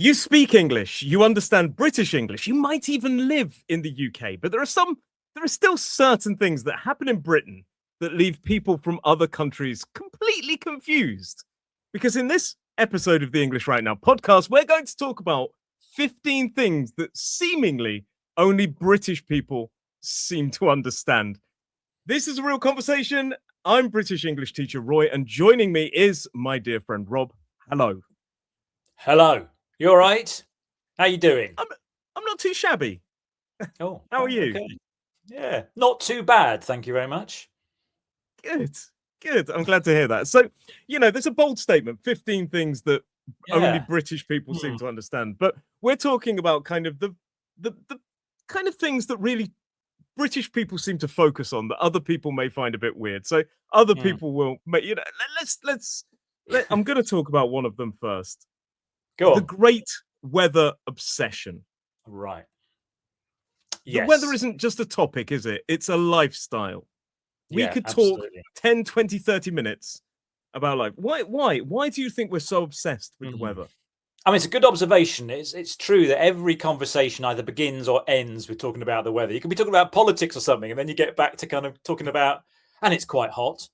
You speak English, you understand British English, you might even live in the UK, but there are still certain things that happen in Britain that leave people from other countries completely confused. Because in this episode of the English Right Now podcast, we're going to talk about 15 things that seemingly only British people seem to understand. This is a real conversation. I'm British English teacher Roy, and joining me is my dear friend Rob. Hello. Hello. You all right? How you doing? I'm not too shabby. Oh, How are you? Okay. Yeah, not too bad. Thank you very much. Good. I'm glad to hear that. So, there's a bold statement, 15 things that only British people seem to understand. But we're talking about kind of the kind of things that really British people seem to focus on that other people may find a bit weird. So other people will make, I'm going to talk about one of them first. Go on. The great weather obsession. Right. The weather isn't just a topic, is it? It's a lifestyle. We could talk 10, 20, 30 minutes about life. Why do you think we're so obsessed with the weather? I mean, it's a good observation. It's true that every conversation either begins or ends with talking about the weather. You could be talking about politics or something, and then you get back to kind of talking about, and it's quite hot,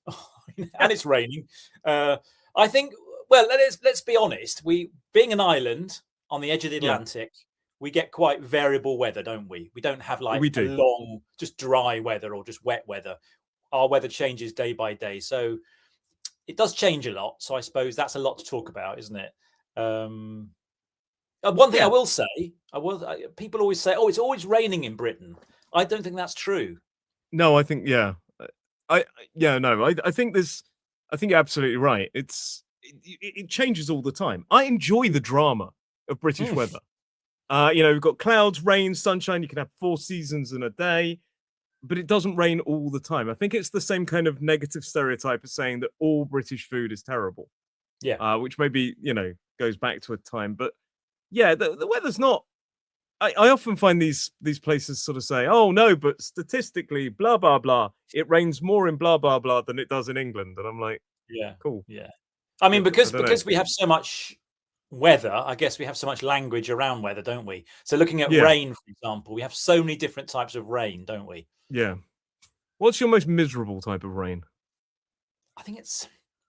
and it's raining. I think, well, let's be honest. We, being an island on the edge of the Atlantic, we get quite variable weather, don't we? We don't have like a long, just dry weather or just wet weather. Our weather changes day by day, so it does change a lot. So I suppose that's a lot to talk about, isn't it? One thing I will say, people always say, "Oh, it's always raining in Britain." I don't think that's true. No, I think I think you're absolutely right. It changes all the time. I enjoy the drama of British weather. We've got clouds, rain, sunshine. You can have 4 seasons in a day, but it doesn't rain all the time. I think it's the same kind of negative stereotype as saying that all British food is terrible. Yeah. Which maybe, goes back to a time. But the weather's not. I often find these places sort of say, oh no, but statistically, blah, blah, blah, it rains more in blah, blah, blah than it does in England. And I'm like, cool. Yeah. I mean, because we have so much weather, I guess we have so much language around weather, don't we? So looking at rain, for example, we have so many different types of rain, don't we? Yeah. What's your most miserable type of rain? I think it's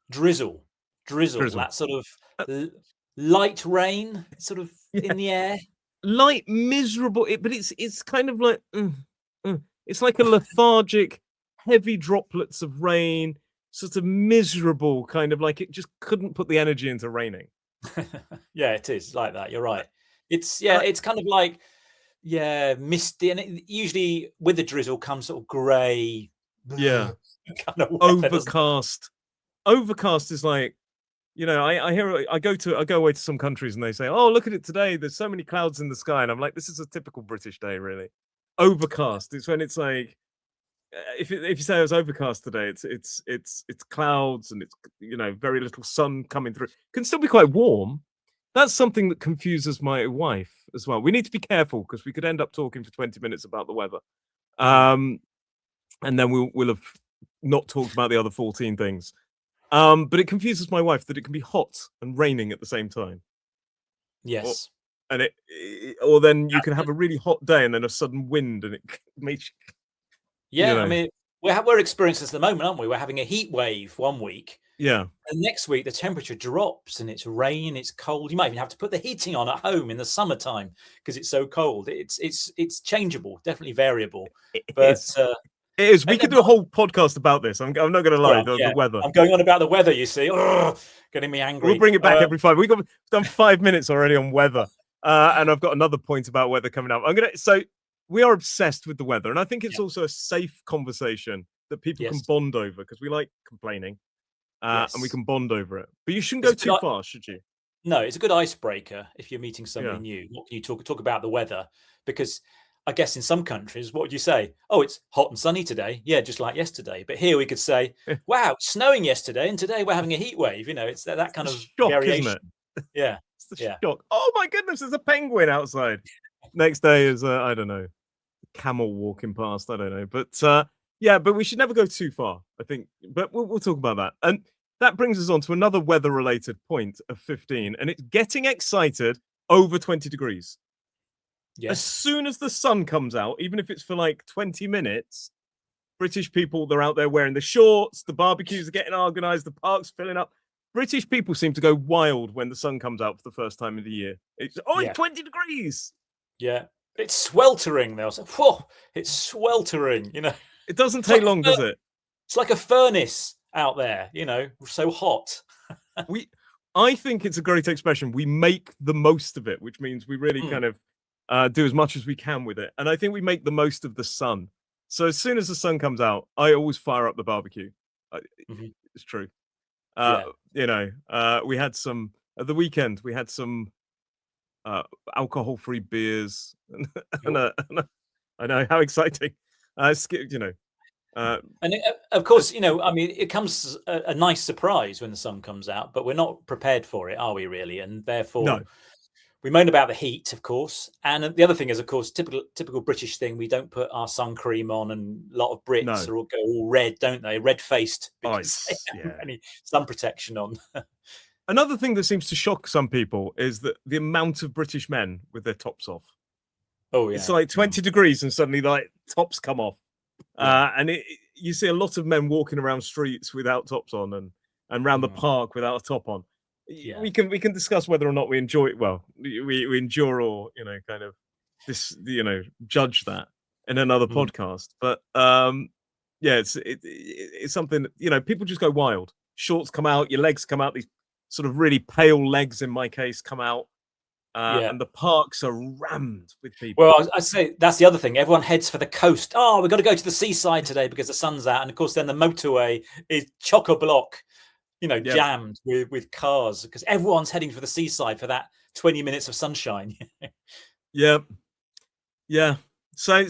drizzle. That sort of light rain, sort of in the air. Light, miserable, but it's kind of like it's like a lethargic, heavy droplets of rain, sort of miserable, kind of like it just couldn't put the energy into raining. Yeah, it is like that. You're right. It's it's kind of like misty, and usually with the drizzle comes sort of grey. Yeah, kind of weather, overcast. Overcast is like, I go away to some countries and they say, oh, look at it today. There's so many clouds in the sky. And I'm like, this is a typical British day, really. Overcast. It's when it's like, if you say it was overcast today, it's clouds and it's, very little sun coming through. It can still be quite warm. That's something that confuses my wife as well. We need to be careful because we could end up talking for 20 minutes about the weather. And then we'll have not talked about the other 14 things. But it confuses my wife that it can be hot and raining at the same time. Yes. Or then you can have a really hot day and then a sudden wind and it makes I mean, we're experiencing this at the moment, aren't we? We're having a heat wave one week. Yeah. And next week the temperature drops and it's rain, it's cold. You might even have to put the heating on at home in the summertime because it's so cold. It's changeable, definitely variable. But it is. We could do a whole podcast about this. I'm not going to lie. The weather. I'm going on about the weather. You see, getting me angry. We'll bring it back every 5. We've done 5 minutes already on weather, and I've got another point about weather coming up. So we are obsessed with the weather, and I think it's also a safe conversation that people can bond over because we like complaining, and we can bond over it. But you shouldn't go too far, should you? No, it's a good icebreaker if you're meeting somebody new. What can you talk about the weather? Because I guess in some countries, what would you say? Oh, it's hot and sunny today. Yeah, just like yesterday. But here we could say, wow, it's snowing yesterday, and today we're having a heat wave. It's that kind of shock, variation. isn't it? Yeah. It's the shock. Oh my goodness, there's a penguin outside. Next day is I don't know, camel walking past. I don't know. But but we should never go too far, I think. But we'll talk about that. And that brings us on to another weather-related point of 15, and it's getting excited over 20 degrees. As Yes. soon as the sun comes out, even if it's for like 20 minutes, British people, they're out there wearing the shorts, the barbecues are getting organized, the park's filling up. British people seem to go wild when the sun comes out for the first time of the year. It's, oh, Yeah. it's 20 degrees. Yeah. It's sweltering. They'll say, whoa, it's sweltering, you know. It doesn't It's take like long, does it? it's like a furnace out there, you know, so hot. I think it's a great expression. We make the most of it, which means we really Mm, kind of do as much as we can with it. And I think we make the most of the sun. So as soon as the sun comes out, I always fire up the barbecue. I- mhm. It's true. Yeah. We had some at the weekend. We had some uh, alcohol-free beers, I know how exciting. You know, uh, And of course, you know, I mean, it comes as a nice surprise when the sun comes out, but we're not prepared for it, are we really? And therefore, no, we moan about the heat, of course. And the other thing is, of course, typical British thing, we don't put our sun cream on, and a lot of Brits no. are all go all red, don't they? Red faced Oh, because they it's haven't yeah. any sun protection on. Another thing that seems to shock some people is that the amount of British men with their tops off. Oh It's yeah. like 20 degrees and suddenly like tops come off. Yeah. You see a lot of men walking around streets without tops on and around the Mm, park without a top on. yeah. We can discuss whether or not we enjoy it. Well, we endure or kind of judge that in another Mm, podcast. But yeah, it's something people just go wild. Shorts come out, your legs come out. These sort of really pale legs, in my case, come out, yeah. and the parks are rammed with people. Well, I say that's the other thing. Everyone heads for the coast. Oh, we've got to go to the seaside today because the sun's out. And of course, then the motorway is chock a block, you know, Yeah, jammed with cars because everyone's heading for the seaside for that 20 minutes of sunshine. yeah. Yeah. So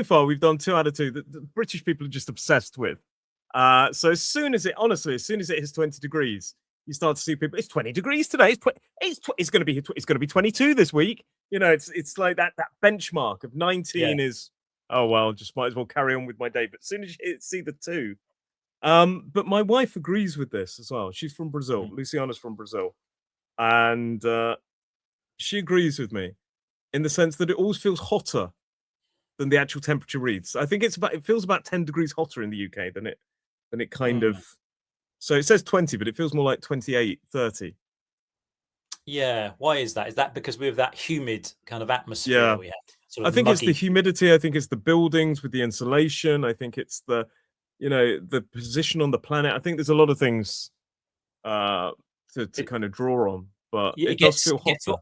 far we've done 2 out of 2 that the British people are just obsessed with. So as soon as it hits 20 degrees, you start to see people. It's 20 degrees today. It's going to be 22 this week. It's like that benchmark of Yeah. 19 is, oh well, just might as well carry on with my day. But as soon as you see the 2, but my wife agrees with this as well. She's from Brazil. Mm. Luciana's from Brazil, and she agrees with me in the sense that it always feels hotter than the actual temperature reads. I think it feels about 10 degrees hotter in the UK than it kind Mm. of. So it says 20, but it feels more like 28, 30. Yeah. Why is that? Is that because we have that humid kind of atmosphere Yeah. we have? Sort I of think it's the muggy. humidity. I think it's the buildings with the insulation. I think it's the position on the planet. I think there's a lot of things uh, to It, kind of draw on, but it it does gets feel it gets hotter. what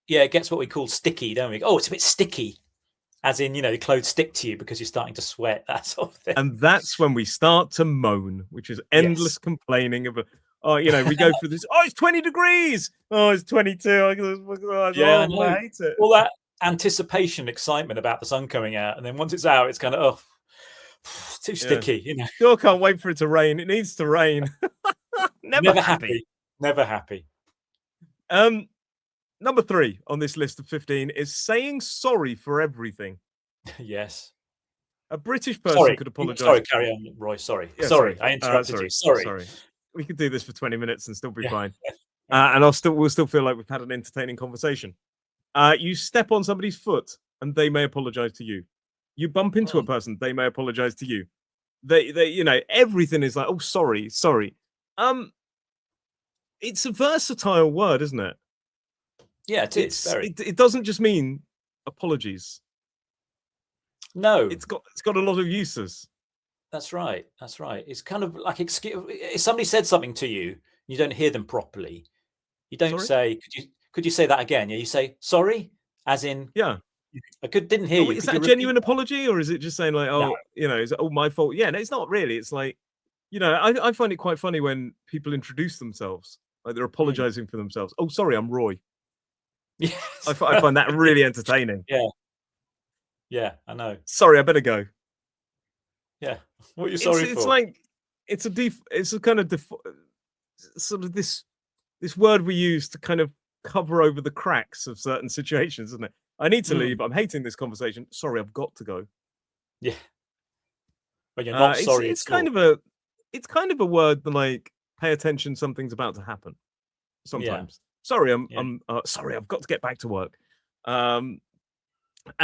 yeah, it gets what we call sticky, don't we? Oh, it's a bit sticky. As in, you know, the clothes stick to you because you're starting to sweat, that sort of thing. And that's when we start to moan, which is endless Yes. complaining of, we go through this. Oh, it's 20 degrees. Oh, it's 22. It's Yeah, I horrible. know. I hate it. All that anticipation, excitement about the sun coming out, and then once it's out, it's kind of too Yeah. sticky, you know. Still can't wait for it to rain. It needs to rain. Never Never happy. happy. Never happy. Um, Number 3 on this list of 15 is saying sorry for everything. Yes. A British person Sorry. could apologize. Sorry, carry on, Roy. Sorry. Yeah, Sorry, sorry. I interrupted you. Sorry. Sorry. We could do this for 20 minutes and still be Yeah. fine. And we'll still feel like we've had an entertaining conversation. You step on somebody's foot and they may apologize to you. You bump into a Mm. person, they may apologize to you. Everything is like, oh, sorry, sorry. It's a versatile word, isn't it? Yeah, it is. Very. It doesn't just mean apologies. No, It's got a lot of uses. that's right. That's right. It's kind of like if somebody said something to you, you don't hear them properly. You don't Sorry? say, could you say that again? Yeah, you say sorry, as in Yeah. didn't hear Oh, you. is Could that you a repeat genuine apology, or is it just saying like, that? oh, is it all my fault? Yeah, no, it's not really. It's like, I find it quite funny when people introduce themselves, like they're No. Mm. apologizing for themselves. Oh, sorry, I'm Roy. Yes. I find that really entertaining. Yeah. Yeah, I know. Sorry, I better go. Yeah. What are you It's sorry it's for? like it's a kind of sort of this word we use to kind of cover over the cracks of certain situations, isn't it? I need to Mm. leave. I'm hating this conversation. Sorry, I've got to go. Yeah. But you're not It's sorry at it's all. kind of a word that like pay attention, something's about to happen. Yeah. Sometimes. Sorry, Yeah. sorry, I've got to get back to work. And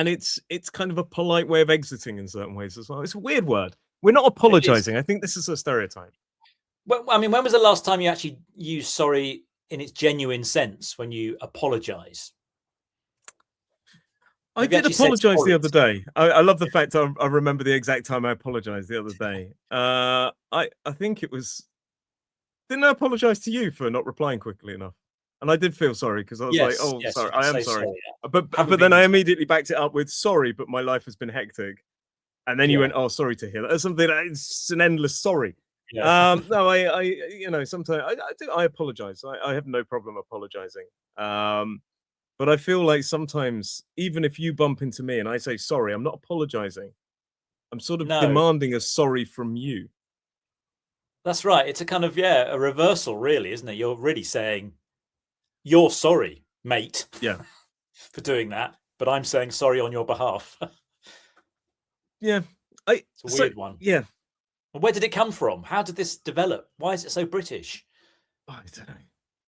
it's kind of a polite way of exiting in certain ways as well. It's a weird word. We're not It is. apologizing. I think this is a stereotype. Well, I mean, when was the last time you actually used sorry in its genuine sense when you apologize? I Have you did actually said apologize the sorry? other day. I love the fact I remember the exact time I apologized the other day. I think it was. Didn't I apologize to you for not replying quickly enough? And I did feel sorry because I was like, Yes, "Oh, yes, you sorry, did I am say sorry." sorry. Yeah. But Haven't but then been. I immediately backed it up with sorry, but my life has been hectic. And then you Yeah, went, "Oh, sorry to hear that." Or something. It's an endless sorry. yeah. No, sometimes I apologize. I have no problem apologizing. But I feel like sometimes, even if you bump into me and I say sorry, I'm not apologizing. I'm sort of No, demanding a sorry from you. that's right. It's a kind of a reversal, really, isn't it? You're really saying you're sorry, mate, Yeah, for doing that, but I'm saying sorry on your behalf. yeah. I It's a so weird one. yeah. Where did it come from? How did this develop? Why is it so British? I don't know.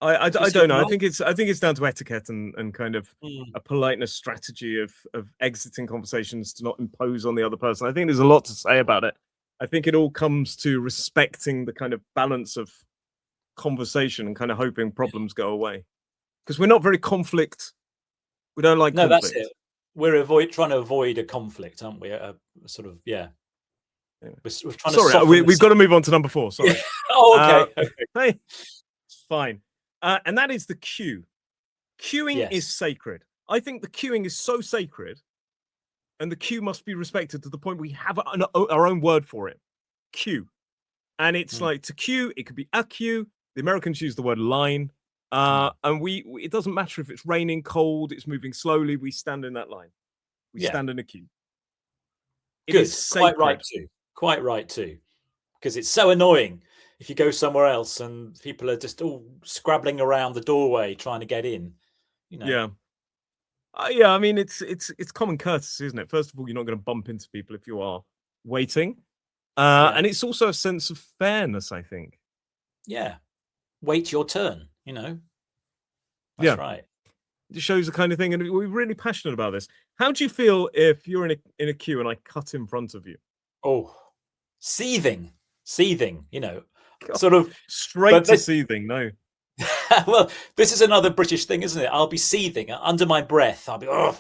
I Swiss, you're don't know. right. I think it's down to etiquette and kind of Mm, a politeness strategy of exiting conversations to not impose on the other person. I think there's a lot to say about it. I think it all comes to respecting the kind of balance of conversation and kind of hoping problems go away. Because we're not very conflict. We don't like no, that's it. conflict. We're trying to avoid a conflict, aren't we? A sort of Yeah. We're trying to Sorry, soften the we've got to move on to number 4. Yeah. Sorry. Oh, Uh, okay. hey, it's fine. And that is the queue. Queuing is Yes. sacred. I think the queuing is so sacred, and the queue must be respected to the point we have our own word for it. Queue. And it's Mm, like to queue, it could be a queue. The Americans use the word line. mm. And it doesn't matter if it's raining, cold, it's moving slowly, we stand in that line. We Yeah. stand in a queue. It is Good. Quite right sacred. too. Quite right too. Because it's so annoying if you go somewhere else and people are just all scrabbling around the doorway trying to get in. You know. Yeah. Yeah, I mean it's common courtesy, isn't it? First of all, you're not going to bump into people if you are waiting, Yeah. and it's also a sense of fairness, I think. Yeah. Wait your turn. You know. That's Yeah, right. it shows the kind of thing, and we're really passionate about this. How do you feel if you're in a queue and I cut in front of you? Oh, seething, seething. God, Sort of. straight But to this, seething. No, well, this is another British thing, isn't it? I'll be seething under my breath. I'll be, oh,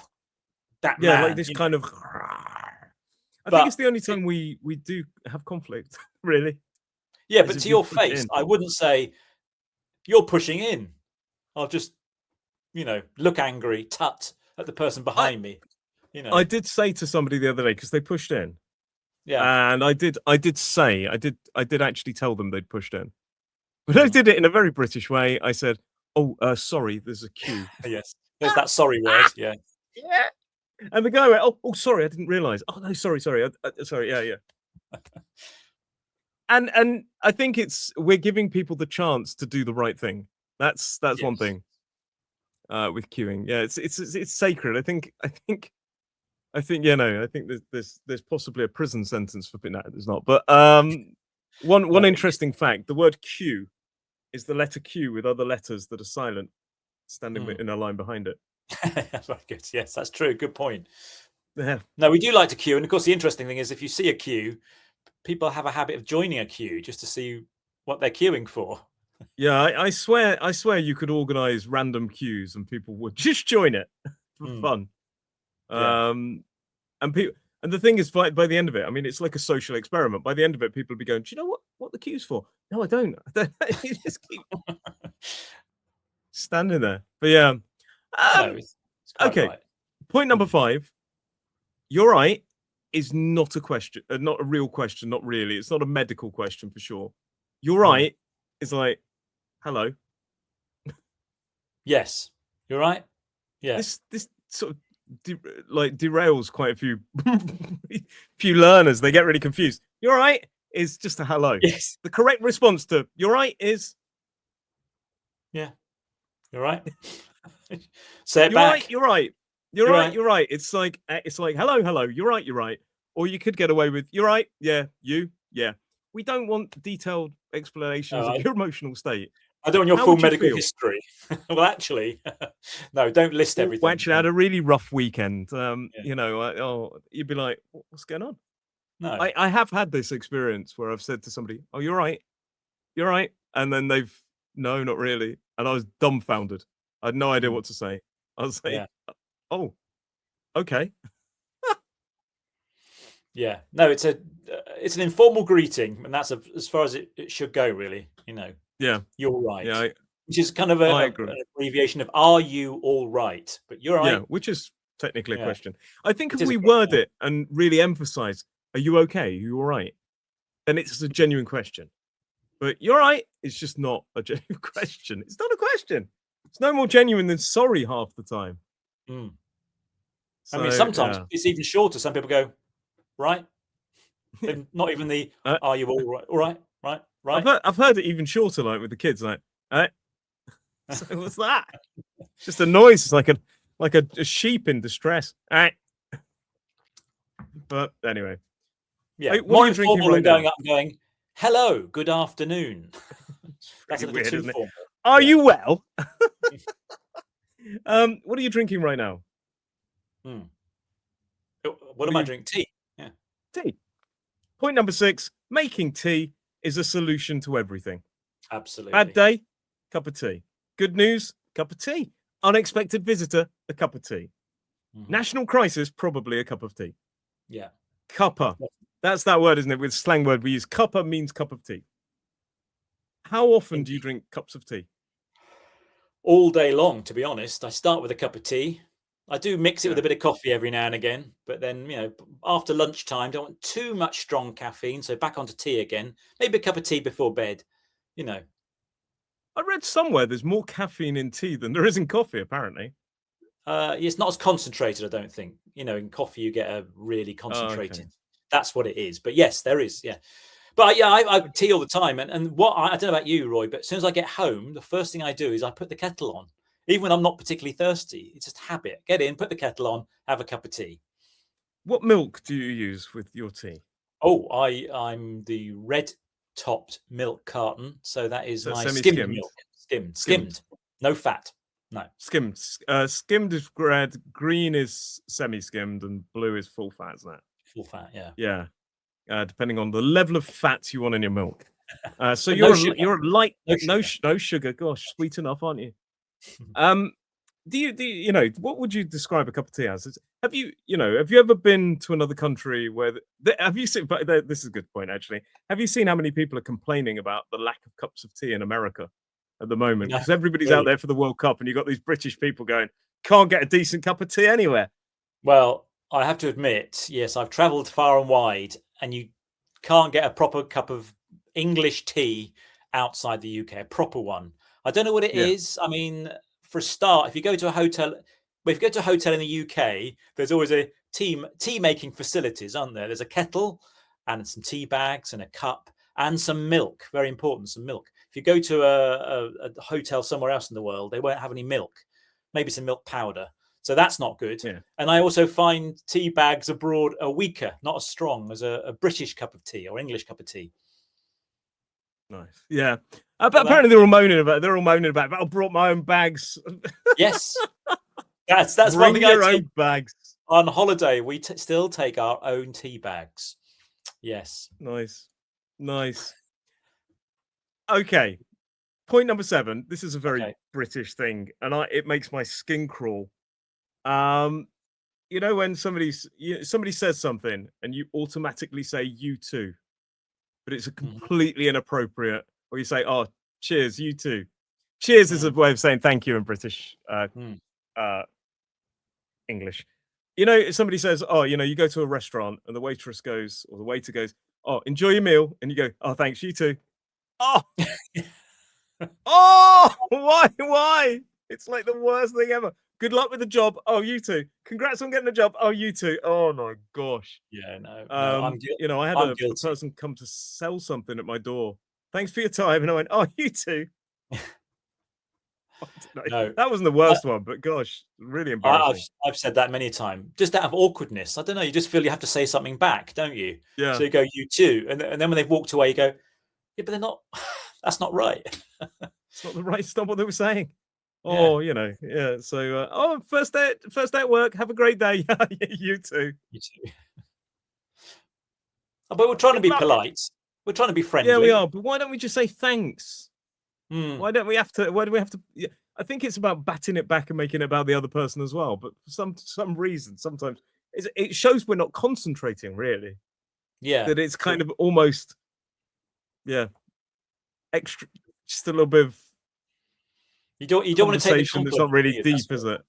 that yeah, like man. this kind of. I think it's But the only time we do have conflict, really. yeah, Is but if to you your push face, in. I wouldn't say you're pushing in. I'll just, look angry, tut at the person I behind me. I did say to somebody the other day because they pushed in, Yeah. and I did actually tell them they'd pushed in. But I Mhm. did it in a very British way. I said, "Oh, sorry, there's a queue." Yes. There's that sorry word. Yeah. Yeah. And the guy went, "Oh, sorry, I didn't realize." "Oh, no, sorry, sorry, yeah, yeah." And I think we're giving people the chance to do the right thing. That's one Yes. thing, with queuing. Yeah, it's sacred. I think, yeah, no, I think there's possibly a prison sentence for no, there's not. But, one No. interesting fact, the word queue is the letter Q with other letters that are silent standing Mm. in a line behind it. That's very good. Yes, that's true. Good point. Yeah. No, we do like to queue, and of course, the interesting thing is if you see a queue, people have a habit of joining a queue just to see what they're queuing for. Yeah, I swear you could organize random queues and people would just join it for Mm. fun. Yeah. Um, and people, and the thing is, by the end of it, I mean, it's like a social experiment. By the end of it, people will be going, "Do you know what the queue's for?" No, I don't. I don't. You just keep standing there. But yeah. No, Um, it's quite okay. right. Point number Mm. 5. You're right. Is not a question, not a real question. Not really. It's not a medical question for sure. You're Mm. right. It's like, hello. Yes. You're right. Yeah. This sort of derails quite a few few learners. They get really confused. You're right is just a hello. Yes. The correct response to you're right is Yeah. You're right. Say it you're right. back. You're right. You're You're right. right. You're right. It's like hello, hello. You're right. You're right. Or you could get away with you're right. Yeah. You. Yeah. We don't want detailed explanations No, of your emotional state. I don't want your How full would you medical feel? history. Well, actually, no, don't list Well, everything. actually, I had a really rough weekend. Yeah. You'd be like, What's going on?" No. I have had this experience where I've said to somebody, "Oh, you're right. You're right," and then they've, "No, not really," and I was dumbfounded. I had no idea Mm, what to say. I was like, yeah. "Oh, okay." Yeah. No, it's an informal greeting, and that's as far as it should go, really. Yeah, You're yeah, right, which is kind of I agree. an abbreviation of "Are you all right?" But you're Yeah, right. which is technically a Yeah, question. I think it if is a we word question. it and really emphasize, "Are you okay? Are you all right?" then it's a genuine question. But "You're right," it's just not a genuine question. It's not a question. It's no more genuine than sorry half the time. Mm. I mean, So, sometimes yeah. it's even shorter. Some people go, "Right," and not even the Uh, "Are you all right?" All right, right, I've right. heard it even shorter, like, with the kids, like, So what's that? It's just a noise. It's like a sheep in distress. But anyway, Yeah, hey, what are more you drinking informal right than going now? up and going, "Hello, good afternoon." It's That's pretty a little weird, too isn't it? formal. Are Yeah. you well? What are you drinking right now? Mm. What What are am I you drinking? Tea. Yeah, tea? Point number 6, making tea is a solution to everything. Bad absolutely. day, cup of tea. Good news, cup of tea. Unexpected visitor, a cup of tea. Mhm. National crisis, probably a cup of tea. Yeah. Cuppa. That's that word, isn't it? With slang word we use. Cuppa means cup of tea. How often do you Indeed. drink cups of tea? All day long, to be honest. I start with a cup of tea. I do mix it with Yeah. a bit of coffee every now and again, but then, after lunchtime, don't want too much strong caffeine, so back onto tea again. Maybe a cup of tea before bed, you know. I read somewhere there's more caffeine in tea than there is in coffee, apparently. It's not as concentrated, I don't think. In coffee you get a really Oh, okay. concentrated. That's what it is. But yes, there is. Yeah. But yeah, I tea all the time, and what I don't know about you, Roy, but as soon as I get home, the first thing I do is I put the kettle on, even when I'm not particularly thirsty. It's just habit. Get in, put the kettle on, have a cup of tea. What milk do you use with your tea? Oh, I'm the red topped milk carton, so that is Is that my skimmed semi-skimmed? milk. Skimmed, Skimmed. skimmed, no fat, no Skimmed. Skimmed is red, green is semi-skimmed, and blue is full fat, isn't it? full fat. Yeah, Yeah. Depending on the level of fat you want in your milk. So but no sugar, you're a light, no sugar. no sugar. Gosh, sweet enough, aren't you? What would you describe a cup of tea as? Have you ever been to another country where have you seen, but this is a good point actually. Have you seen how many people are complaining about the lack of cups of tea in America at the moment? No, Because everybody's out really. there for the World Cup and you've got these British people going, can't get a decent cup of tea anywhere. Well, I have to admit, yes, I've travelled far and wide, and you can't get a proper cup of English tea outside the UK, a proper one. I don't know what it Yeah, is. I mean, for a start, if you go to a hotel, well, if you go to a hotel in the UK, there's always a tea making facilities, aren't there? There's a kettle and some tea bags and a cup and some milk. Very important, some milk. If you go to a hotel somewhere else in the world, they won't have any milk. Maybe some milk powder. So that's not good. yeah, And I also find tea bags abroad are weaker, not as strong as a British cup of tea or English cup of tea. nice. Yeah, but But that, apparently they're all moaning about. It. They're all moaning about. I brought my own bags. yes, that's one Bring thing I your did own bags. on holiday. We still take our own tea bags. Yes. Nice, nice. Okay, point number 7. This is a very Okay. British thing, and it makes my skin crawl. Um, when somebody says something and you automatically say "you too," but it's a Mhm. completely inappropriate, or you say, "Oh, cheers, you too." Cheers is a Mm, way of saying thank you in British mm. uh, English. If somebody says, "Oh, you go to a restaurant," and the waitress goes or the waiter goes, "Oh, enjoy your meal," and you go, "Oh, thanks, you too." Oh, oh, why? Why? It's like the worst thing ever. Good luck with the job. Oh, you too. Congrats on getting the job. Oh, you too. Oh my gosh. Yeah, no, no, I had I'm a guilty. person come to sell something at my door. Thanks for your time. And I went, "Oh, you too." I don't know. No, That wasn't the I, worst one, but gosh, really I've embarrassing. I've said that many times, just out of awkwardness. I don't know. You just feel you have to say something back, don't you? So Yeah. you go, "You too," and then when they've walked away, you go, "Yeah, but they're not. That's not right." It's not the right. It's not what they were saying. Yeah, Or, yeah. So, first day at work. Have a great day. Yeah, you too. you too. But we're trying to Good be luck. polite. We're trying to be Yeah, we friendly. are. But why don't we just say thanks? Mm, Why don't we have to? Why do we have to? Yeah, I think it's about batting it back and making it about the other person as well. But for some reason, sometimes it shows we're not concentrating really. yeah. That it's kind of almost, yeah, extra, just a little bit of You don't want to take the conversation that's not compliment, do really you? deep, is it?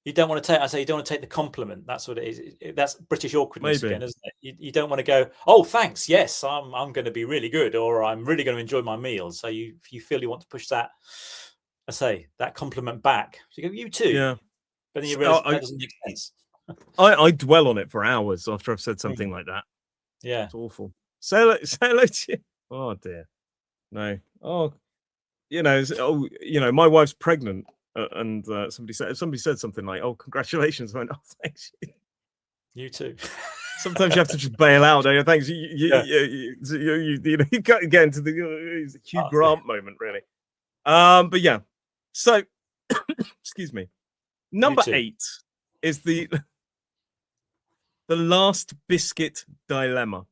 You don't want to take. I say you don't want to take the compliment. That's what it is. That's British awkwardness Maybe. again, isn't it? You don't want to go, oh, thanks. Yes, I'm going to be really good, or I'm really going to enjoy my meal. So you feel you want to push that. I say that compliment back. So you go, you too. Yeah. But then you So, realize that doesn't make sense. I dwell on it for hours after I've said Mm, something like that. yeah. It's awful. Say hello, say hello to you. Oh dear. No. Oh, my wife's pregnant, and somebody said something like, "Oh, congratulations!" I went, "Oh, thanks." You too. Sometimes you have to just bail out. Don't you? Thanks. Yeah. You can't get into the Hugh Yeah. Grant moment, really. But yeah. So, excuse me. You Number too. 8 is the last biscuit dilemma.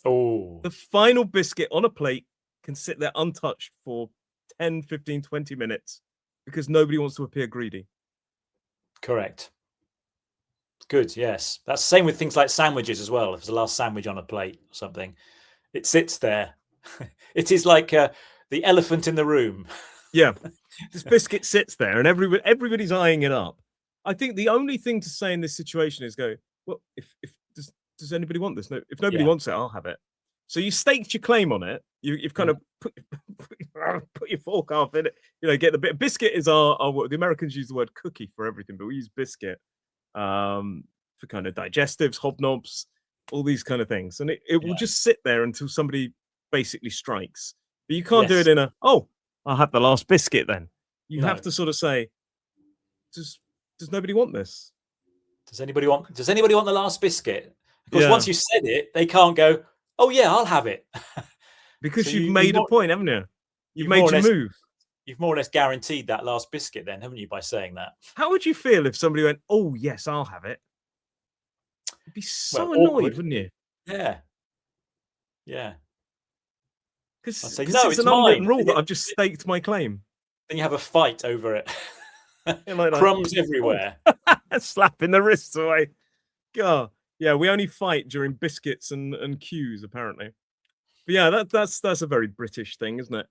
Oh, The final biscuit on a plate can sit there untouched for 10, 15, 20 minutes because nobody wants to appear greedy. correct. Good. Yes, that's the same with things like sandwiches as well. If there's the last sandwich on a plate or something, it sits there. It is like the elephant in the room. Yeah. This biscuit sits there and everybody's eyeing it up. I think the only thing to say in this situation is go, well, if does anybody want this? No, if nobody Yeah. wants it, I'll have it. So you staked your claim on it. You've kind of put your fork off in it. Get the bit. Biscuit is our the Americans use the word cookie for everything, but we use biscuit for kind of digestives, hobnobs, all these kind of things. And it will Yeah. just sit there until somebody basically strikes. But you can't do Yes. it in I'll have the last biscuit then. You have No. to sort of say, does nobody want this? Does anybody want the last biscuit? Of course, Yeah. once you said it, they can't go, oh yeah, I'll have it. Because So you've you made a point, haven't you? You've more made or your less move. you've more or less guaranteed that last biscuit then, haven't you, by saying that? How would you feel if somebody went, "Oh, yes, I'll have it"? You'd be Well, so annoyed, awkward. wouldn't you? Yeah. Yeah. I'd Because say, no, it's it's an unwritten mine. rule that I've just staked my claim. Then you have a fight over it. You're like that. Crumbs everywhere. Slapping the wrists away. God. Yeah, we only fight during biscuits and cues, apparently. But yeah, that's a very British thing, isn't it?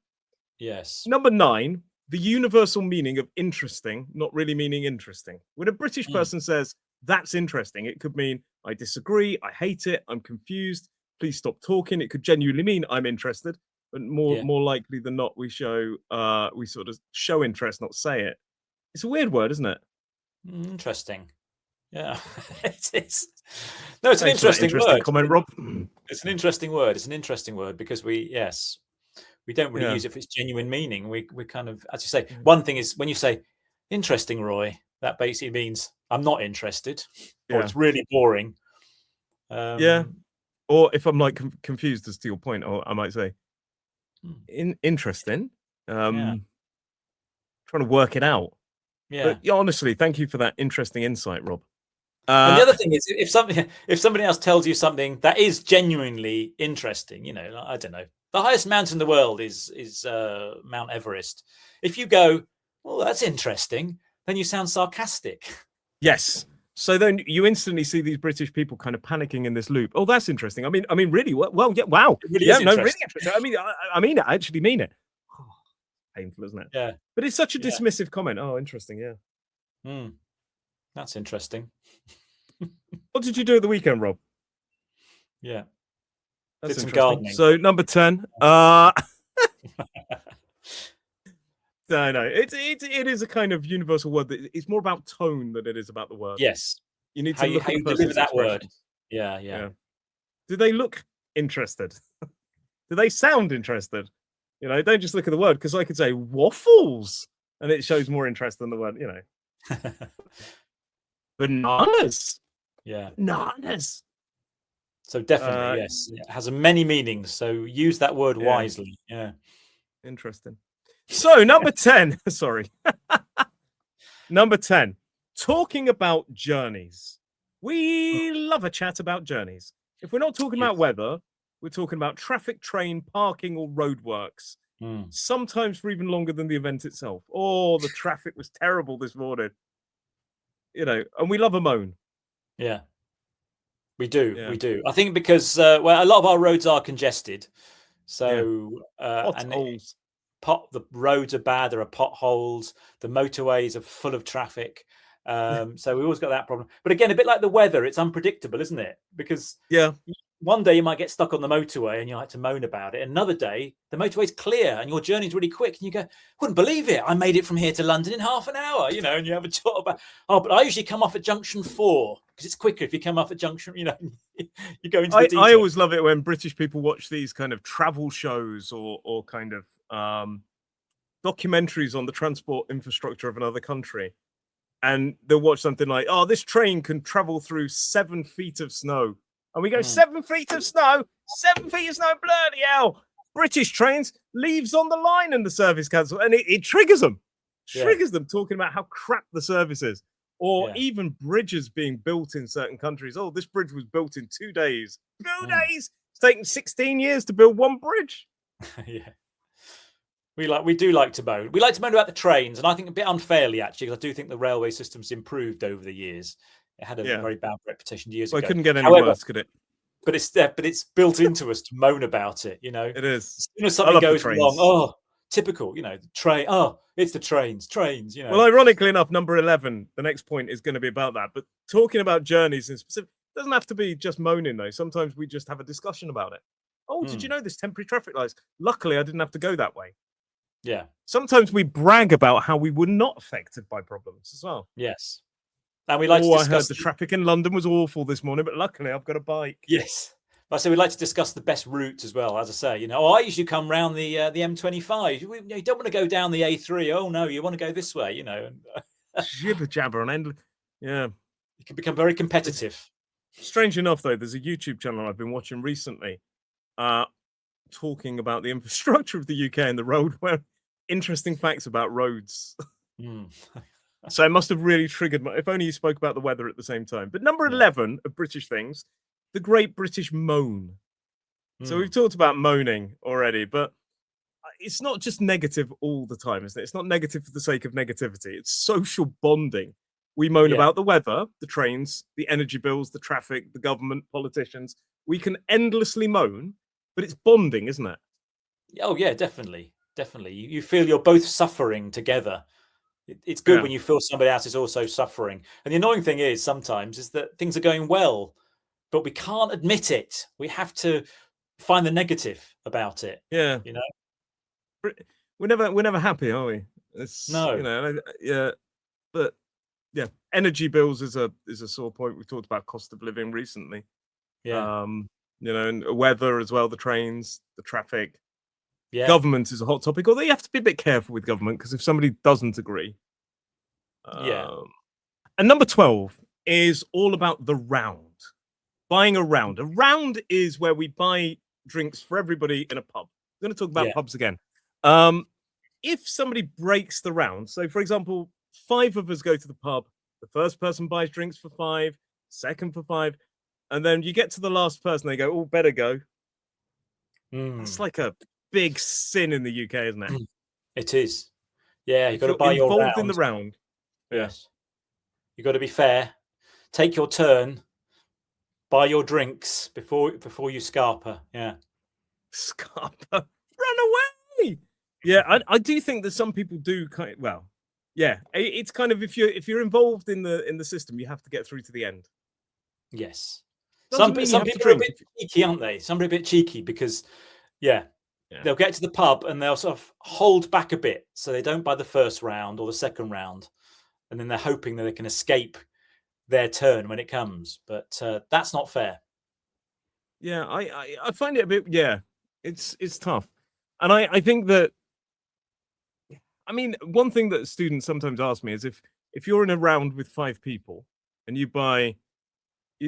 Yes. Number 9, the universal meaning of interesting, not really meaning interesting. When a British Mm, person says that's interesting, it could mean I disagree, I hate it, I'm confused, please stop talking. It could genuinely mean I'm interested, but yeah. more likely than not, we sort of show interest, not say it. It's a weird word, isn't it? Interesting. Yeah. It is. No, it's an Thanks for that interesting interesting word. comment, Rob. It's an interesting word. It's an interesting word because we don't really Yeah. use it for its genuine meaning. We kind of, as you say, one thing is when you say interesting, Roy, that basically means I'm not interested or Yeah. it's really boring. Yeah. Or if I'm like confused as to your point, or I might say interesting. Yeah. Trying to work it out. Yeah. But yeah, honestly, thank you for that interesting insight, Rob. And the other thing is, if somebody else tells you something that is genuinely interesting, like, I don't know, the highest mountain in the world is Mount Everest. If you go, "Oh, that's interesting," then you sound sarcastic. Yes. So then you instantly see these British people kind of panicking in this loop. Oh, that's interesting. I mean, really? Well, yeah, wow. It really Yeah, is no, really interesting. interesting. I mean it. I actually mean it. Painful, isn't it? Yeah. But it's such a Yeah. dismissive comment. Oh, interesting. Yeah. That's interesting. What did you do at the weekend, Rob? Yeah. That's Did some interesting. gardening. So number 10. No. It is a kind of universal word. It's more about tone than it is about the word. Yes. You need How to you look at the deliver person's that word. expressions. Yeah. Do they look interested? Do they sound interested? Don't just look at the word, because I could say waffles and it shows more interest than the word, bananas. Yeah. Bananas. So definitely, yes, it has many meanings. So use that word wisely. Yeah. Interesting. So number 10, sorry. Number 10, talking about journeys. We love a chat about journeys. If we're not talking Yes. about weather, we're talking about traffic, train, parking, or roadworks. Mm. Sometimes for even longer than the event itself. Oh, the traffic was terrible this morning. You know, and we love a moan. Yeah. We do. Yeah. We do. I think because well, a lot of our roads are congested. Yeah. So and Potholes. the roads are bad. There are potholes. The motorways are full of traffic. So we always got that problem. But again, a bit like the weather, it's unpredictable, isn't it? Because Yeah. one day you might get stuck on the motorway and you like to moan about it. Another day, the motorway's clear and your journey's really quick, and you go, "Wouldn't believe it! I made it from here to London in half an hour." You know, and you have a chat about, "Oh, but I usually come off at junction 4 because it's quicker if you come off at junction." You know, you go into the I detail. always love it when British people watch these kind of travel shows or kind of documentaries on the transport infrastructure of another country. And they'll watch something like, "Oh, this train can travel through 7 feet of snow." And we go, 7 feet of snow? 7 feet of snow? Bloody hell. British trains, leaves on the line and the service cancelled. And it triggers them. Triggers them talking about how crap the service is. Or even bridges being built in certain countries. "Oh, this bridge was built in 2 days." 2 days? It's taken 16 years to build one bridge. Yeah. We do like to moan. We like to moan about the trains, and I think a bit unfairly actually, because I do think the railway system's improved over the years. It had a very bad reputation years Well, ago. it couldn't get any However, worse, could it? but it's built into us to moan about it. You know, It is. as soon as I something love the goes wrong, trains. oh, typical. You know, the train. Oh, it's the trains. You know. Well, ironically enough, number 11, the next point is going to be about that. But talking about journeys in specific, doesn't have to be just moaning though. Sometimes we just have a discussion about it. "Oh, did you know there's temporary traffic lights? Luckily, I didn't have to go that way." Yeah. Sometimes we brag about how we were not affected by problems as well. Yes. And we like to I discuss heard the traffic in London was awful this morning, but luckily I've got a bike. Yes. I say we like to discuss the best routes as well. As I say, you know, I usually come round the M25. You don't want to go down the A3. Oh no, you want to go this way. You know, Jibber jabber on end. Yeah, it can become very competitive. Strange enough, though, there's a YouTube channel I've been watching recently, talking about the infrastructure of the UK and the road. Where interesting facts about roads. So it must have really triggered my. If only you spoke about the weather at the same time. But number 11 of British things, the Great British Moan. So we've talked about moaning already, but it's not just negative all the time, isn't it? It's not negative for the sake of negativity. It's social bonding. We moan about the weather, the trains, the energy bills, the traffic, the government, politicians. We can endlessly moan, but it's bonding, isn't it? Oh yeah, definitely. You feel you're both suffering together. It's good when you feel somebody else is also suffering. And the annoying thing is sometimes is that things are going well, but we can't admit it. We have to find the negative about it. Yeah. You know, we're never happy, are we? No. You know, but yeah, energy bills is a sore point. We've talked about cost of living recently. Yeah. You know, and weather as well, the trains, the traffic. Yeah. Government is a hot topic, although you have to be a bit careful with government because if somebody doesn't agree. And number 12 is all about the round. Buying a round. A round is where we buy drinks for everybody in a pub. I'm going to talk about pubs again. If somebody breaks the round, so for example, 5 of us go to the pub, the first person buys drinks for 5, second for 5, and then you get to the last person, they go, "Oh, better go." That's like a big sin in the UK, isn't it? It is. Yeah, you've if got to you're buy your involved round. in the round. Yes. You've got to be fair. Take your turn. Buy your drinks before you scarper. Yeah. Scarper. Run away. Yeah, I do think that some people do kind of, well, yeah, it's kind of if you're involved in the system, you have to get through to the end. Yes. Some people are a bit cheeky, aren't they? Some are a bit cheeky because they'll get to the pub and they'll sort of hold back a bit so they don't buy the first round or the second round. And then they're hoping that they can escape their turn when it comes. But that's not fair. Yeah, I find it a bit, it's tough. And I think that, I mean, one thing that students sometimes ask me is if you're in a round with 5 people and you buy,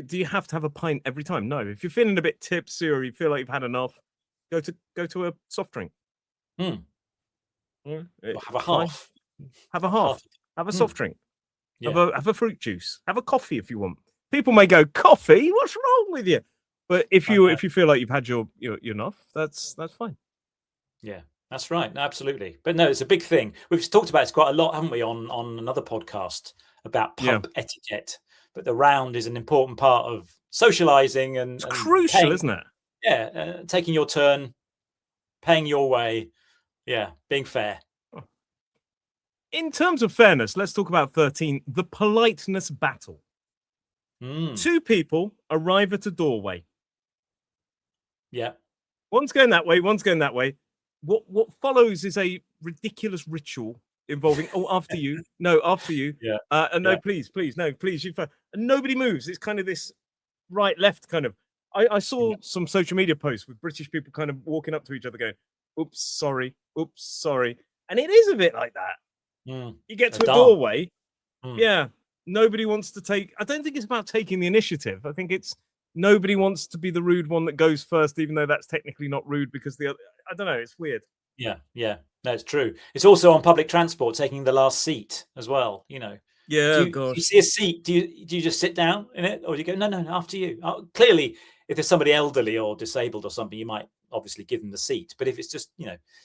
do you have to have a pint every time? No. If you're feeling a bit tipsy or you feel like you've had enough, go to a soft drink. Yeah, Or have a fine. half. Have a half. Have a Hmm. soft drink. Yeah. Have a fruit juice. Have a coffee if you want. People may go, coffee? What's wrong with you? But if I know. you feel like you've had your enough, that's fine. Yeah, that's right. Absolutely. But no, it's a big thing. We've talked about it quite a lot, haven't we, on another podcast about Yeah. pub etiquette. But the round is an important part of socializing It's and crucial, paying, isn't it? yeah, taking your turn, paying your way. Yeah, being fair. In terms of fairness, let's talk about 13, the politeness battle. Mm, Two people arrive at a doorway. yeah. One's going that way, one's going that way. What follows is a ridiculous ritual involving, oh, after you, no, after you, Yeah. no, Yeah. please, no, please, you. And nobody moves. It's kind of this right, left kind of. I saw some social media posts with British people kind of walking up to each other, going, "Oops, sorry, and it is a bit like that. Mm, You get a to a dance. doorway, Mm. yeah. Nobody wants to take. I don't think it's about taking the initiative. I think it's nobody wants to be the rude one that goes first, even though that's technically not rude because the other. I don't know. It's weird. Yeah. Yeah. No, it's true. It's also on public transport, taking the last seat as well. You know, Yeah, do you gosh. see a seat? Do you just sit down in it, or do you go, no, after you? Clearly, if there's somebody elderly or disabled or something, you might obviously give them the seat. But if it's just,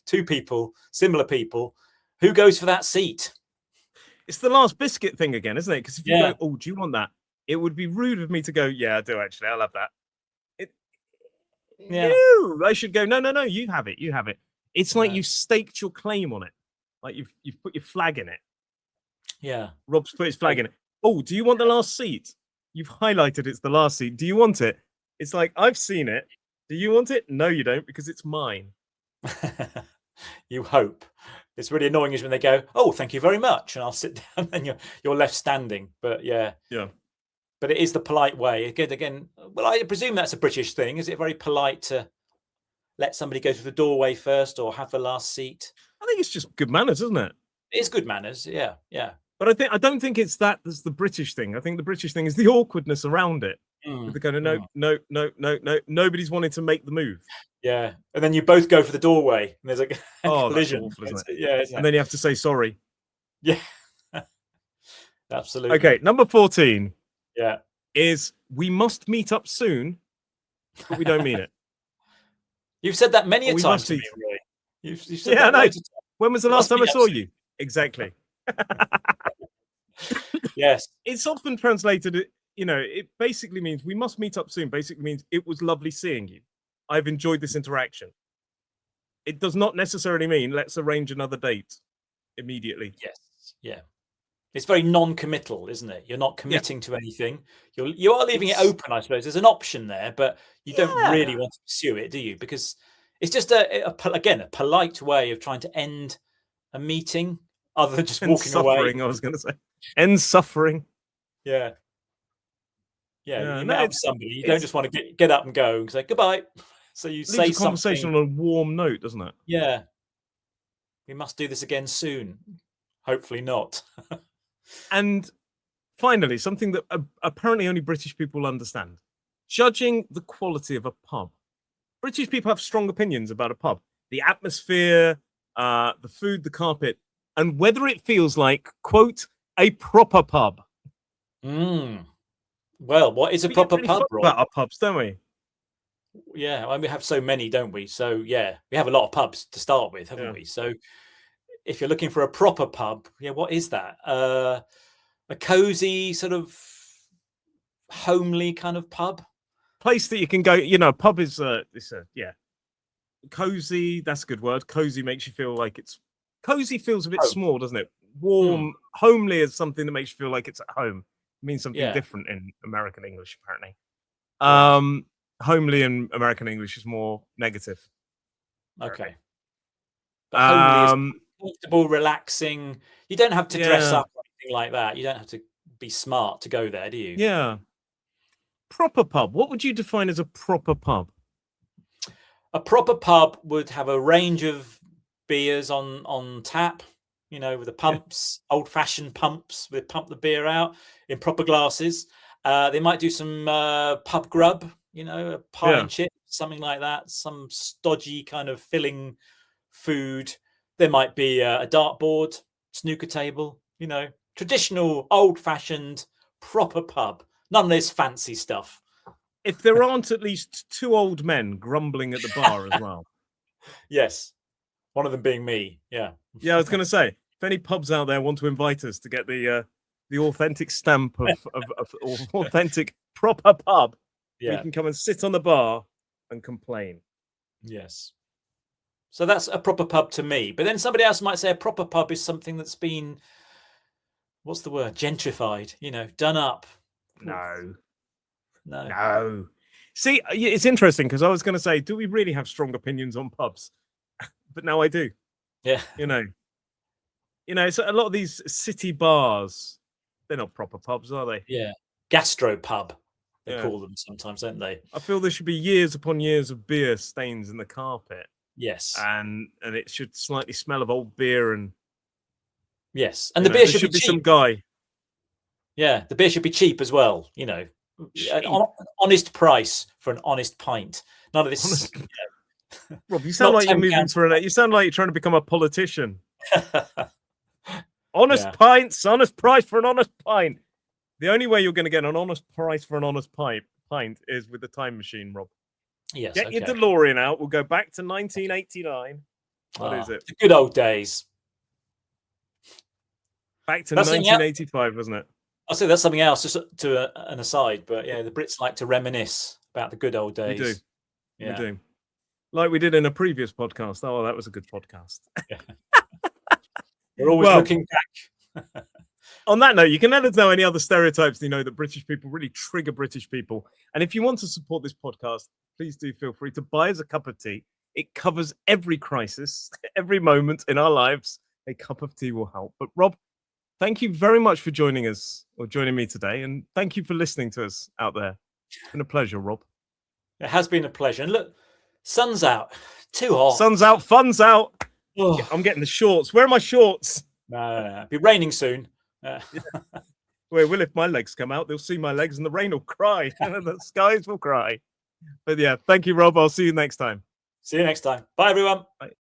two people, similar people, who goes for that seat? It's the last biscuit thing again, isn't it? Because if you Yeah. go, oh, do you want that? It would be rude of me to go, yeah, I do actually. I love that. Yeah. No, I should go, no, you have it. You have it. It's like No. you've staked your claim on it. Like you've put your flag in it. Yeah. Rob's put his flag in it. Oh, do you want the last seat? You've highlighted it's the last seat. Do you want it? It's like, I've seen it. Do you want it? No, you don't, because it's mine. You hope. It's really annoying is when they go, oh, thank you very much, and I'll sit down, and you're left standing. But yeah. But it is the polite way. Again, well, I presume that's a British thing. Is it very polite to let somebody go through the doorway first or have the last seat? I think it's just good manners, isn't it? It is good manners. Yeah. Yeah. But I don't think it's that that's the British thing. I think the British thing is the awkwardness around it. With the kind of no, nobody's wanting to make the move. Yeah. And then you both go for the doorway and there's a collision. That's awful, isn't it? Yeah. And then you have to say sorry. Yeah. Absolutely. Okay, number 14. Yeah. Is we must meet up soon, but we don't mean it. You've said that many a we times must to me, meet. Roy. You've said Yeah, that I know. loads of times. When was the last time I saw you? Exactly. Yes. It's often translated, it basically means we must meet up soon. Basically means it was lovely seeing you. I've enjoyed this interaction. It does not necessarily mean let's arrange another date immediately. Yes. Yeah. It's very non-committal, isn't it? You're not committing to anything. You are leaving it open, I suppose. There's an option there, but you don't really want to pursue it, do you? Because it's just a polite way of trying to end a meeting, other than just walking away. I was going to say, end suffering. Yeah. You met up with somebody. You don't just want to get up and go and say goodbye. So you say something. Conversation on a warm note, doesn't it? Yeah. We must do this again soon. Hopefully not. And finally, something that apparently only British people understand. Judging the quality of a pub. British people have strong opinions about a pub. The atmosphere, the food, the carpet, and whether it feels like, quote, a proper pub. Well, what is a proper pub, Roy? About our pubs, don't we? Yeah, I mean, we have so many, don't we? So yeah, we have a lot of pubs to start with, haven't we? So if you're looking for a proper pub, what is that? A cozy sort of homely kind of pub, place that you can go. Pub is cozy. That's a good word. Cozy makes you feel like it's cozy. Feels a bit small, doesn't it? Warm, homely is something that makes you feel like it's at home. It means something different in American English, apparently. Homely in American English is more negative. Okay. But homely is comfortable, relaxing. You don't have to dress up or anything like that. You don't have to be smart to go there, do you? Yeah. Proper pub. What would you define as a proper pub? A proper pub would have a range of beers on tap, with the pumps, old-fashioned pumps. They pump the beer out in proper glasses. They might do some pub grub, a pie and chip, something like that. Some stodgy kind of filling food. There might be a dartboard, snooker table, traditional, old-fashioned, proper pub. None of this fancy stuff. If there aren't at least 2 old men grumbling at the bar as well. Yes. One of them being me. Yeah. Yeah, I was going to say, if any pubs out there want to invite us to get the authentic stamp of authentic proper pub, we can come and sit on the bar and complain. Yes. So that's a proper pub to me. But then somebody else might say a proper pub is something that's been, what's the word? Gentrified, done up. No. No. See, it's interesting because I was going to say, do we really have strong opinions on pubs? But now I do. Yeah. So a lot of these city bars, they're not proper pubs, are they? Yeah. Gastropub, they call them sometimes, don't they? I feel there should be years upon years of beer stains in the carpet. Yes. And it should slightly smell of old beer and yes. And the beer should be cheap. some guy. Yeah, the beer should be cheap as well, an honest price for an honest pint. None of this. Rob, you sound like you're moving for you sound like you're trying to become a politician. Honest pints, honest price for an honest pint. The only way you're going to get an honest price for an honest pint is with the time machine, Rob. Yes. Get your DeLorean out. We'll go back to 1989. What is it? The good old days. Back to 1985, wasn't it? I'll say that's something else, just to an aside. But yeah, the Brits like to reminisce about the good old days. We do. Yeah. We do. Like we did in a previous podcast. Oh, that was a good podcast. Yeah. We're always looking back. On that note, you can let us know any other stereotypes that British people really trigger British people. And if you want to support this podcast, please do feel free to buy us a cup of tea. It covers every crisis, every moment in our lives. A cup of tea will help. But Rob, thank you very much for joining me today. And thank you for listening to us out there. It's been a pleasure, Rob. It has been a pleasure. And look, sun's out. Too hot. Sun's out, fun's out. Oh. I'm getting the shorts. Where are my shorts? No. It'll be raining soon. Well, if my legs come out, they'll see my legs and the rain will cry and the skies will cry. But yeah, thank you, Rob. I'll see you next time. See you next time. Bye, everyone. Bye.